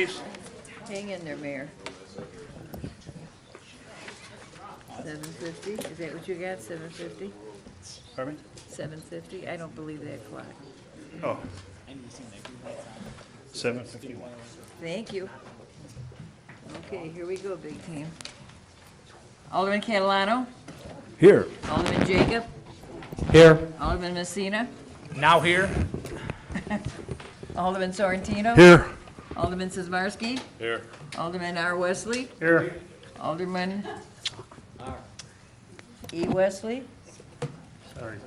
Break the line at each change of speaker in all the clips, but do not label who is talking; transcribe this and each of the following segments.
please.
Hang in there, Mayor. 750, is that what you got, 750?
Pardon me?
750, I don't believe that clock.
Oh. 7:51.
Thank you. Okay, here we go, big team. Alderman Catalano,
Here.
Alderman Jacob,
Here.
Alderman Messina,
Now here.
Alderman Sorrentino.
Here.
Alderman Sizmarsky.
Here.
Alderman R. Wesley.
Here.
Alderman E. Wesley.
Sorry.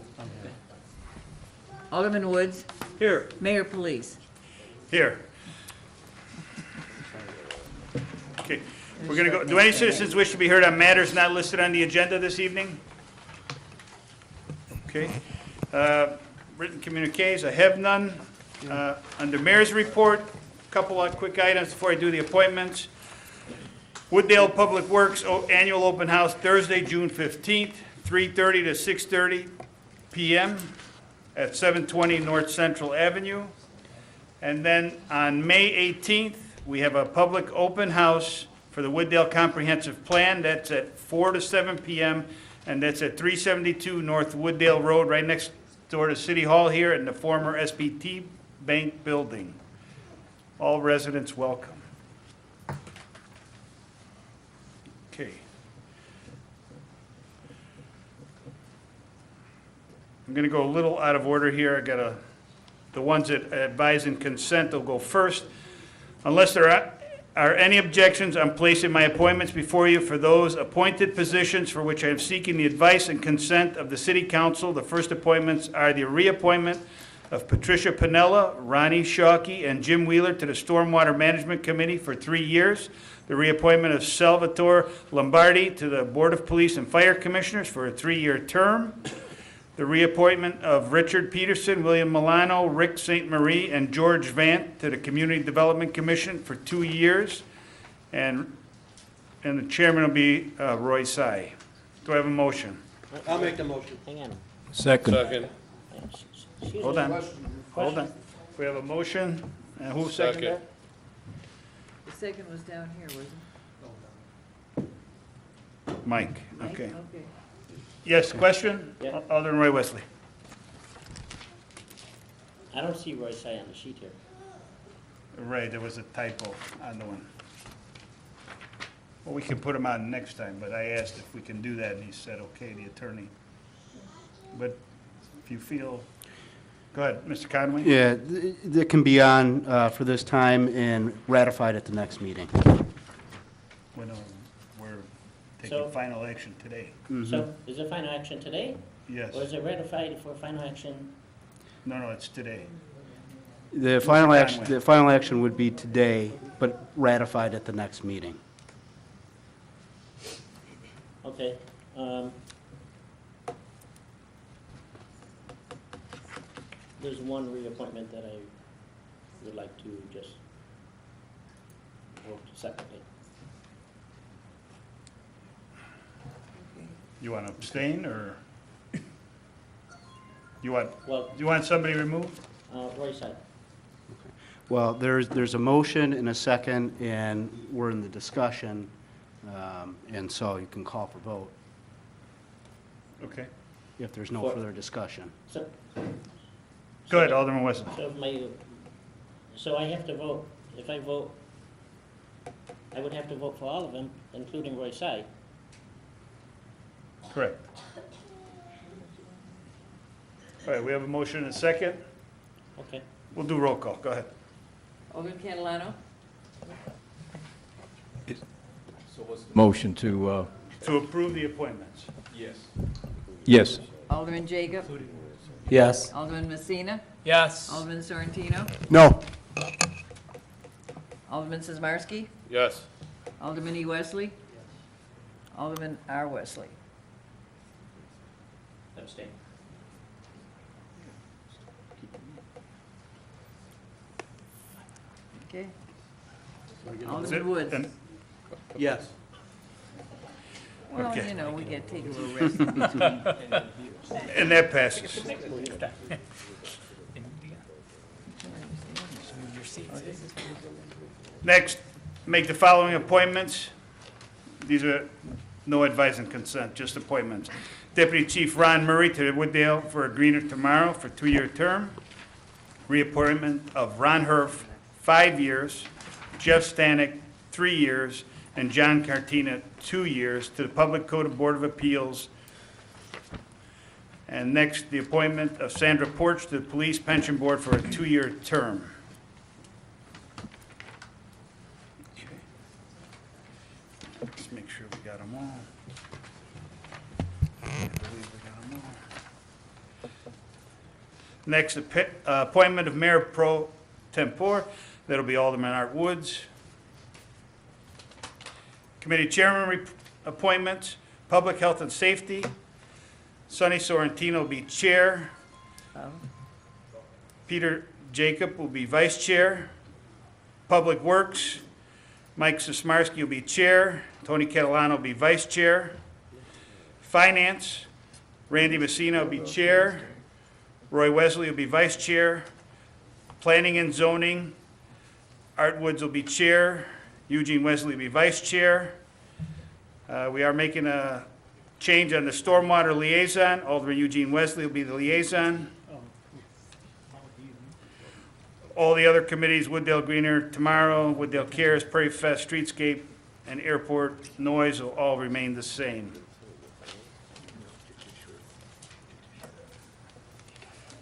Alderman Woods.
Here.
Mayor Police.
Here. Okay, we're gonna go, do any citizens wish to be heard on matters not listed on the agenda this evening? Okay. Written communiques, I have none. Under mayor's report, a couple of quick items before I do the appointments. Wooddale Public Works Annual Open House, Thursday, June 15th, 3:30 to 6:30 PM at 720 North Central Avenue. And then on May 18th, we have a public open house for the Wooddale Comprehensive Plan. That's at 4 to 7 PM, and that's at 372 North Wooddale Road, right next door to City Hall here in the former SBT Bank Building. All residents welcome. Okay. I'm going to go a little out of order here. I got the ones that advise and consent will go first. Unless there are any objections, I'm placing my appointments before you for those appointed positions for which I am seeking the advice and consent of the City Council. The first appointments are the reappointment of Patricia Pinella, Ronnie Shockey, and Jim Wheeler to the Stormwater Management Committee for 3 years. The reappointment of Salvatore Lombardi to the Board of Police and Fire Commissioners for a 3-year term. The reappointment of Richard Peterson, William Milano, Rick St. Marie, and George Vant to the Community Development Commission for 2 years. And the chairman will be Roy Tsai. Do I have a motion?
I'll make the motion.
Hang on.
Second.
Hold on. Hold on. We have a motion. And who seconded that?
The second was down here, wasn't
Mike.
it? Mike?
Okay.
Okay.
Yes, question?
Yeah.
Alderman Roy Wesley.
I don't see Roy Tsai on the sheet here.
Right, there was a typo on the one. Well, we can put him on next time, but I asked if we can do that, and he said, okay, the attorney. But if you feel, go ahead, Mr. Conway.
Yeah, that can be on for this time and ratified at the next meeting.
Well, no, we're
So-
taking final action today.
So is it final action today?
Yes.
Or is it ratified for final action?
No, it's today.
The final action would be today, but ratified at the next meeting.
Okay. There's one reappointment that I would like to just vote separately.
You want to abstain, or you want,
Well,
do you want somebody removed?
Roy Tsai.
Well, there's a motion and a second, and we're in the discussion, and so you can call for vote
Okay.
if there's no
For-
further discussion.
So,
Go ahead, Alderman Wesley.
so I have to vote, if I vote, I would have to vote for all of them, including Roy Tsai.
Correct. All right, we have a motion and a second.
Okay.
We'll do roll call. Go ahead.
Alderman Catalano.
Motion to,
To approve the appointments.
yes.
Alderman Jacob.
Yes.
Alderman Messina.
Yes.
Alderman Sorrentino.
No.
Alderman Sizmarsky.
Yes.
Alderman E. Wesley. Alderman R. Wesley.
Abstain.
Okay.
That's it?
Alderman Woods.
And-
Yes.
Well,
okay.
you know, we gotta take a little rest in between.
And that passes. Next, make the following appointments. These are no advice and consent, just appointments. Deputy Chief Ron Murray to the Wooddale for a Greener Tomorrow for 2-year term. Reappointment of Ron Herf, 5 years, Jeff Stanek, 3 years, and John Cartina, 2 years, to the Public Code Board of Appeals. And next, the appointment of Sandra Porch to the Police Pension Board for a 2-year term. Okay. Let's make sure we got them all. I believe we got 'em all. Next, appointment of Mayor Pro Tempore. That'll be Alderman Art Woods. Committee Chairman appointments, Public Health and Safety. Sonny Sorrentino will be Chair. Peter Jacob will be Vice Chair. Public Works, Mike Sosmarski will be Chair. Tony Catalano will be Vice Chair. Finance, Randy Messina will be Chair. Roy Wesley will be Vice Chair. Planning and Zoning, Art Woods will be Chair. Eugene Wesley will be Vice Chair. We are making a change on the Stormwater Liaison. Alderman Eugene Wesley will be the liaison. All the other committees, Wooddale Greener Tomorrow, Wooddale Cares, Prairie Fest, Streetscape, and Airport Noise will all remain the same.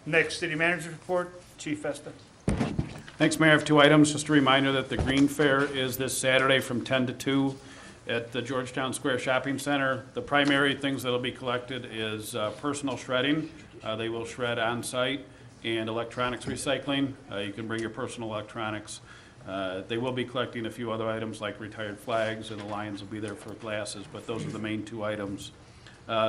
Next, City Manager's Report, Chief Festa.
Thanks, Mayor. I have 2 items. Just a reminder that the Green Fair is this Saturday from 10 to 2 at the Georgetown Square Shopping Center. The primary things that will be collected is personal shredding. They will shred on site, and electronics recycling. You can bring your personal electronics. They will be collecting a few other items like retired flags, and the Lions will be there for glasses, but those are the main 2 items.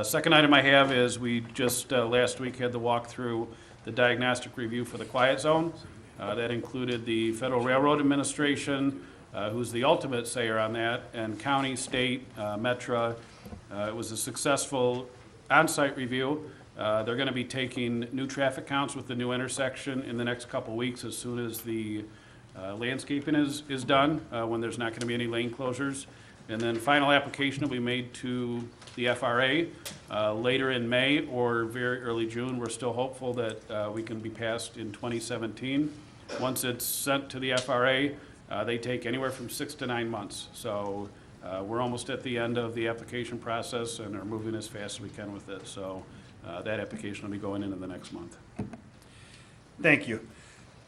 Second item I have is we just last week had the walk through the diagnostic review for the quiet zone. That included the Federal Railroad Administration, who's the ultimate sayer on that, and county, state, Metra. It was a successful on-site review. They're going to be taking new traffic counts with the new intersection in the next couple weeks as soon as the landscaping is done, when there's not going to be any lane closures. And then final application will be made to the FRA later in May or very early June. We're still hopeful that we can be passed in 2017. Once it's sent to the FRA, they take anywhere from 6 to 9 months. So we're almost at the end of the application process and are moving as fast as we can with it. So that application will be going in the next month.
Thank you.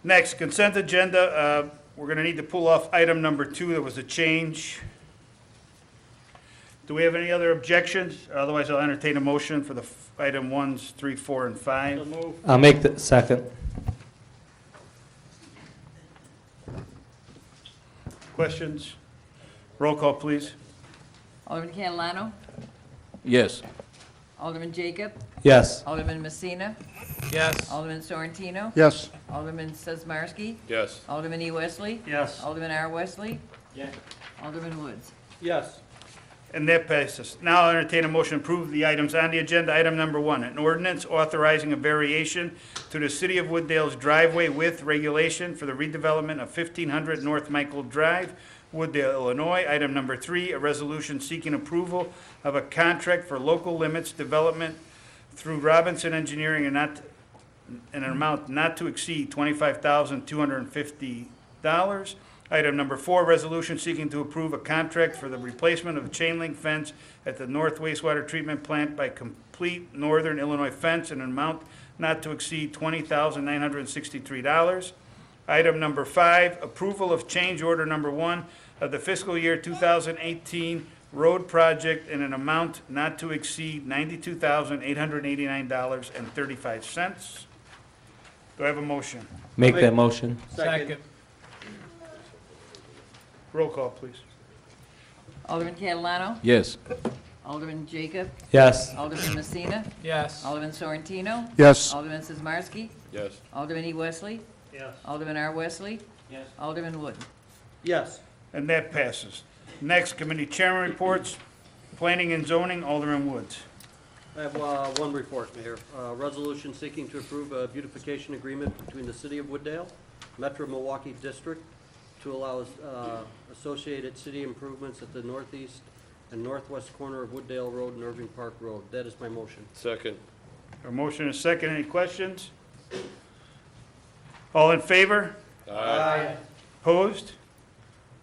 Next, consent agenda. We're going to need to pull off item number 2. There was a change. Do we have any other objections? Otherwise, I'll entertain a motion for the item 1s, 3, 4, and 5.
I'll make the second.
Questions? Roll call, please.
Alderman Catalano,
Yes.
Alderman Jacob,
Yes.
Alderman Messina,
Yes.
Alderman Sorrentino,
Yes.
Alderman Sosmarski,
Yes.
Alderman E. Wesley,
Yes.
Alderman R. Wesley,
Yes.
Alderman Woods.
Yes.
And that passes. Now I'll entertain a motion to approve the items on the agenda. Item number 1, an ordinance authorizing a variation to the City of Wooddale's driveway width regulation for the redevelopment of 1500 North Michael Drive, Wooddale, Illinois. Item number 3, a resolution seeking approval of a contract for local limits development through Robinson Engineering and an amount not to exceed $25,250. Item number 4, resolution seeking to approve a contract for the replacement of a chain link fence at the North Wastewater Treatment Plant by Complete Northern Illinois Fence in an amount not to exceed $20,963. Item number 5, approval of change order number 1 of the fiscal year 2018 road project in an amount not to exceed $92,889.35. Do I have a motion?
Make that motion.
Second.
Roll call, please.
Alderman Catalano,
Yes.
Alderman Jacob,
Yes.
Alderman Messina,
Yes.
Alderman Sorrentino,
Yes.
Alderman Sosmarski,
Yes.
Alderman E. Wesley,
Yes.
Alderman R. Wesley,
Yes.
Alderman Wood.
Yes.
And that passes. Next, committee chairman reports. Planning and zoning, Alderman Woods.
I have one report, Mayor. Resolution seeking to approve a beautification agreement between the City of Wooddale Metro Milwaukee District to allow associated city improvements at the northeast and northwest corner of Wooddale Road and Irving Park Road. That is my motion.
Second.
A motion and a second. Any questions? All in favor?
Aye.
Opposed?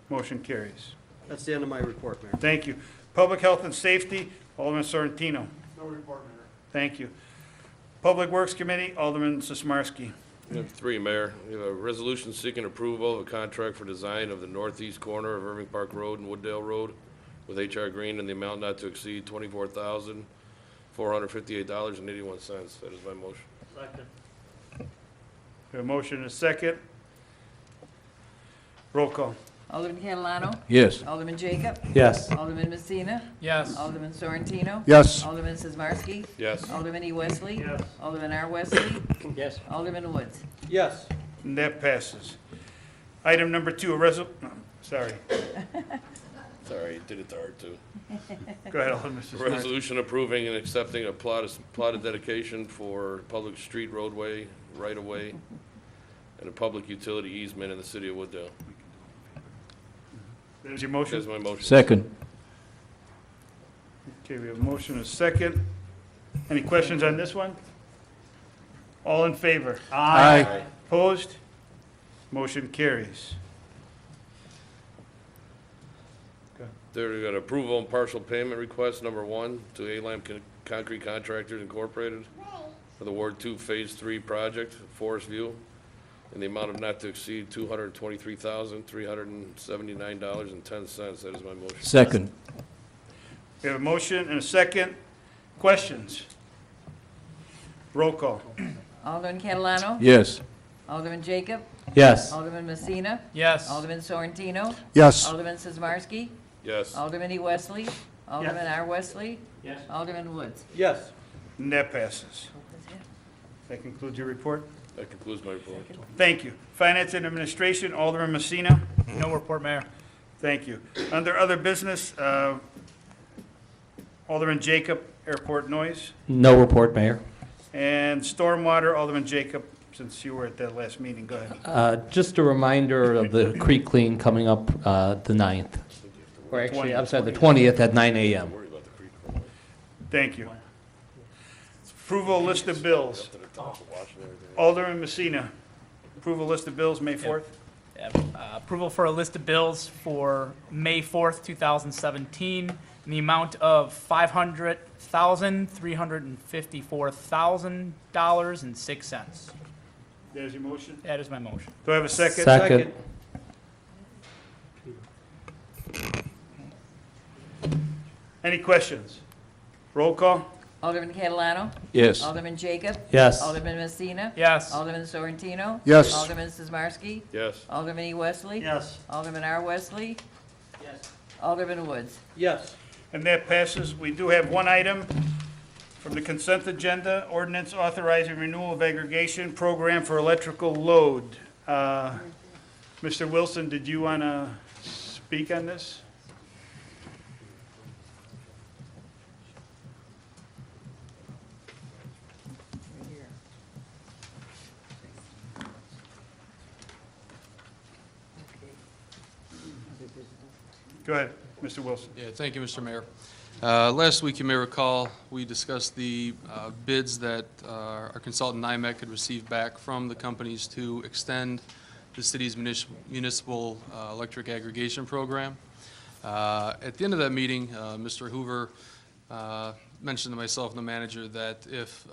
Motion carries.
That's the end of my report, Mayor.
Thank you. Public Health and Safety, Alderman Sorrentino.
No report, Mayor.
Thank you. Public Works Committee, Alderman Sismarski.
We have three, Mayor. We have a resolution seeking approval of a contract for design of the northeast corner of Irving Park Road and Wooddale Road with H.R. Green in the amount not to exceed $24,458.81. That is my motion.
Second.
We have a motion and a second. Roll call.
Alderman Catalano.
Yes.
Alderman Jacob.
Yes.
Alderman Messina.
Yes.
Alderman Sorrentino.
Yes.
Alderman Sizmarsky.
Yes.
Alderman E. Wesley.
Yes.
Alderman R. Wesley.
Yes.
Alderman Woods.
Yes.
And that passes. Item number 2, sorry.
Sorry, you did it to her, too.
Go ahead, Alderman
A
Sismarski.
resolution approving and accepting a plotted dedication for public street roadway, right-of-way, and a public utility easement in the city of Wooddale.
There's your
That's
motion.
my motion.
Second.
Okay, we have a motion and a second. Any questions on this one? All in favor?
Aye.
Opposed? Motion carries.
There we got approval and partial payment request number 1 to A-Line Concrete Contractors Incorporated for the Ward 2 Phase 3 project, Forest View, in the amount of not to exceed $223,379.10. That is my motion.
Second.
We have a motion and a second. Questions? Roll call.
Alderman Catalano.
Yes.
Alderman Jacob.
Yes.
Alderman Messina.
Yes.
Alderman Sorrentino.
Yes.
Alderman Sizmarsky.
Yes.
Alderman E. Wesley. Alderman R. Wesley.
Yes.
Alderman Woods.
Yes.
And that passes. That concludes your report.
That concludes my report.
Thank you. Finance and Administration, Alderman Messina.
No report, Mayor.
Thank you. Under other business, Alderman Jacob, Airport Noise,
No report, Mayor.
and Stormwater, Alderman Jacob, since you were at that last meeting, go ahead.
Just a reminder of the creek clean coming up the 9th. Or actually, I'm sorry, the 20th at 9 a.m.
Worry about the creek.
Thank you. Approval list of bills.
Watching everything.
Alderman Messina, approval list of bills, May 4th.
Approval for a list of bills for May 4th, 2017, in the amount of $500,354,000.06.
There's your motion.
That is my motion.
Do I have a second?
Second.
Any questions? Roll call?
Alderman Catalano.
Yes.
Alderman Jacob.
Yes.
Alderman Messina.
Yes.
Alderman Sorrentino.
Yes.
Alderman Sizmarsky.
Yes.
Alderman E. Wesley.
Yes.
Alderman R. Wesley.
Yes.
Alderman Woods.
Yes.
And that passes. We do have one item from the consent agenda, ordinance authorizing renewal of aggregation program for electrical load. Mr. Wilson, did you want to speak on this? Go ahead, Mr. Wilson.
Yeah, thank you, Mr. Mayor. Last week, you may recall, we discussed the bids that our consultant NIMEC had received back from the companies to extend the city's municipal electric aggregation program. At the end of that meeting, Mr. Hoover mentioned to myself and the manager that if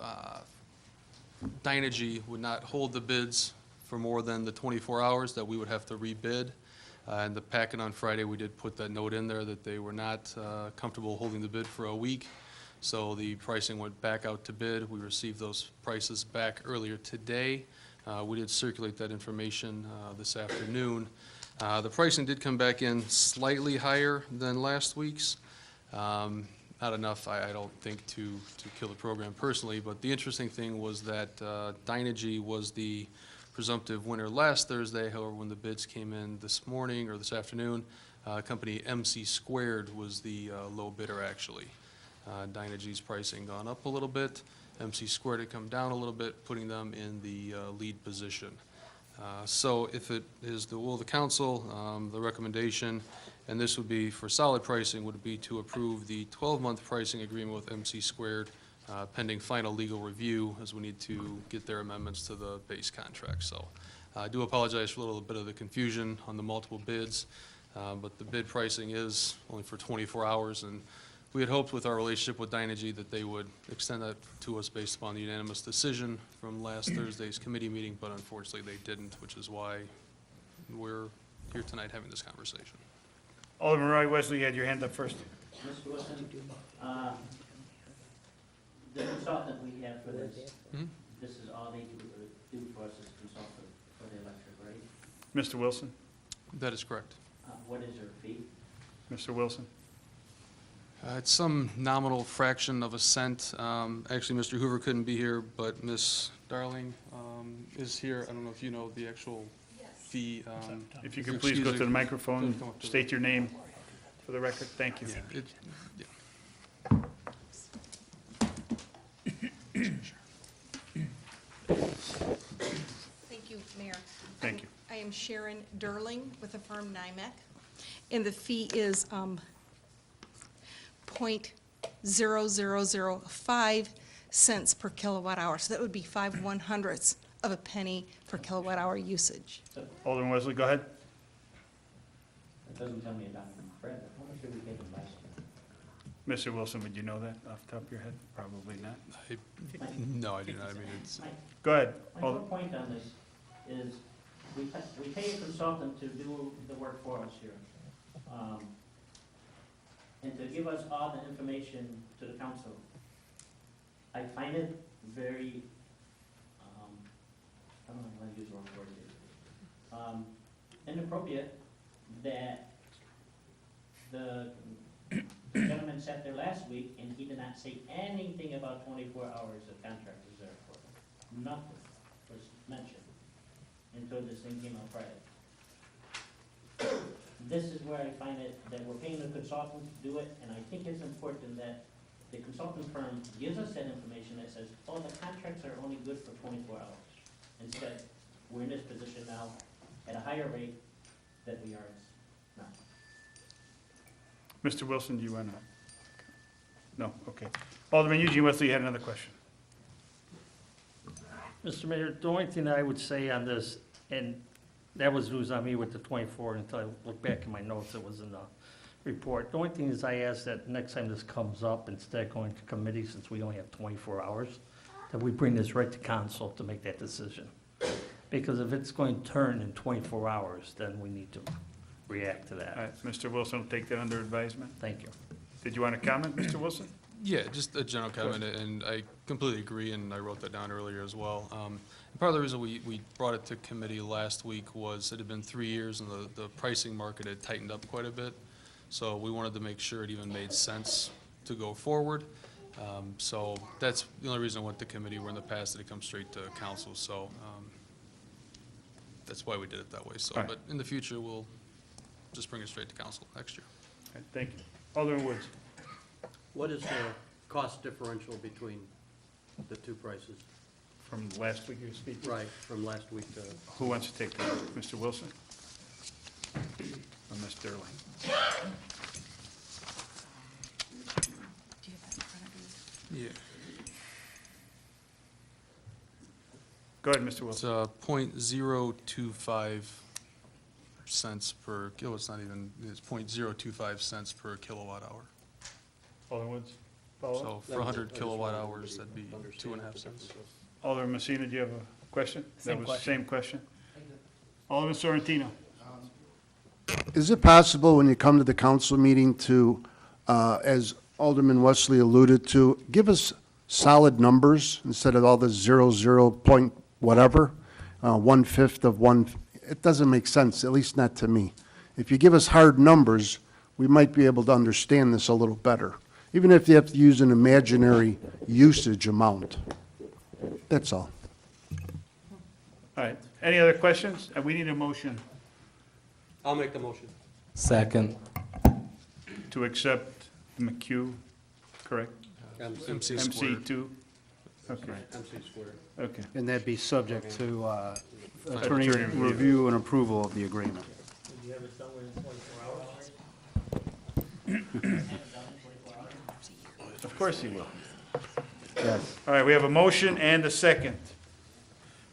Dynegy would not hold the bids for more than the 24 hours, that we would have to rebid. In the packet on Friday, we did put that note in there that they were not comfortable holding the bid for a week. So the pricing went back out to bid. We received those prices back earlier today. We did circulate that information this afternoon. The pricing did come back in slightly higher than last week's. Not enough, I don't think, to kill the program personally, but the interesting thing was that Dynegy was the presumptive winner last Thursday. However, when the bids came in this morning or this afternoon, company MC Squared was the low bidder, actually. Dynegy's pricing gone up a little bit. MC Squared had come down a little bit, putting them in the lead position. So if it is the will of the council, the recommendation, and this would be for solid pricing, would be to approve the 12-month pricing agreement with MC Squared pending final legal review, as we need to get their amendments to the base contract. So I do apologize for a little bit of the confusion on the multiple bids, but the bid pricing is only for 24 hours, and we had hoped with our relationship with Dynegy that they would extend that to us based upon the unanimous decision from last Thursday's committee meeting, but unfortunately they didn't, which is why we're here tonight having this conversation.
Alderman Roy Wesley, you had your hand up first.
Mr. Wilson, the consultant we have for this, this is all they do for us as consultant for the electric, right?
Mr. Wilson?
That is correct.
What is their fee?
Mr. Wilson?
It's some nominal fraction of a cent. Actually, Mr. Hoover couldn't be here, but Ms. Darling is here. I don't know if you know the actual fee.
If you could please go to the microphone, state your name for the record. Thank you.
Yeah, yeah.
Thank you, Mayor.
Thank you.
I am Sharon Derling with the firm NIMEC, and the fee is .0005 cents per kilowatt hour. So that would be 5/100ths of a penny per kilowatt hour usage.
Alderman Wesley, go ahead.
It doesn't tell me about Fred, but how much did we get in last
Mr.
year?
Wilson, would you know that off the top of your head? Probably not.
No, I do not. I mean, it's,
Go ahead.
My whole point on this is, we pay a consultant to do the work for us here. And to give us all the information to the council. I find it very, I don't know, I want to use the wrong word here. Inappropriate that the gentleman sat there last week and he did not say anything about 24 hours of contract is there for. Nothing was mentioned until this thing came out Friday. This is where I find it, that we're paying the consultant to do it, and I think it's important that the consulting firm gives us that information that says, oh, the contracts are only good for 24 hours. Instead, we're in this position now at a higher rate that we are now.
Mr. Wilson, do you want to? No, okay. Alderman Eugene Wesley, you had another question.
Mr. Mayor, the only thing I would say on this, and that was news on me with the 24, until I look back in my notes, it was in the report. The only thing is I ask that next time this comes up, instead of going to committee, since we only have 24 hours, that we bring this right to council to make that decision. Because if it's going to turn in 24 hours, then we need to react to that.
All right, Mr. Wilson will take that under advisement.
Thank you.
Did you want to comment, Mr. Wilson?
yeah, just a general comment, and I completely agree, and I wrote that down earlier as well. Part of the reason we brought it to committee last week was it had been 3 years and the pricing market had tightened up quite a bit. So we wanted to make sure it even made sense to go forward. So that's the only reason I went to committee, where in the past it comes straight to council. So that's why we did it that way. So,
All right.
but in the future, we'll just bring it straight to council next year.
All right, thank you. Alderman Woods.
What is the cost differential between the two prices?
From last week you were speaking?
Right, from last week to,
Who wants to take that? Mr. Wilson? Or Ms. Derling?
Do you have that in front of you?
Yeah.
Go ahead, Mr.
It's
Wilson.
0.025 cents per kilo. It's not even, it's 0.025 cents per kilowatt hour.
Alderman Woods, follow up?
So for 100 kilowatt hours, that'd be 2.5 cents.
Alderman Messina, do you have a question?
Same question.
Same question. Alderman Sorrentino.
Is it possible when you come to the council meeting to, as Alderman Wesley alluded to, give us solid numbers instead of all the 00 point whatever, 1/5 of one? It doesn't make sense, at least not to me. If you give us hard numbers, we might be able to understand this a little better, even if you have to use an imaginary usage amount. That's all.
All right, any other questions? We need a motion
I'll make the motion.
Second.
to accept the McHugh, correct?
MC squared.
MC2? Okay,
MC squared.
okay.
And that'd be subject to attorney review and approval of the agreement.
Did you have it done within 24 hours?
Of course he will.
Yes.
All right, we have a motion and a second.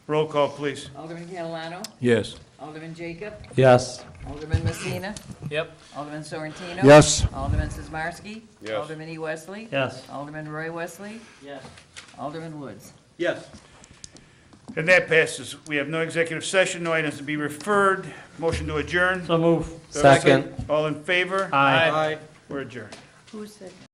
Roll call, please.
Alderman Catalano.
Yes.
Alderman Jacob.
Yes.
Alderman Messina.
Yep.
Alderman Sorrentino.
Yes.
Alderman Sizmarsky.
Yes.
Alderman E. Wesley.
Yes.
Alderman Roy Wesley.
Yes.
Alderman Woods.
Yes.
And that passes. We have no executive session, no items to be referred. Motion to adjourn.
So move.
Second.
All in favor?
Aye.
We're adjourned.
Who's second?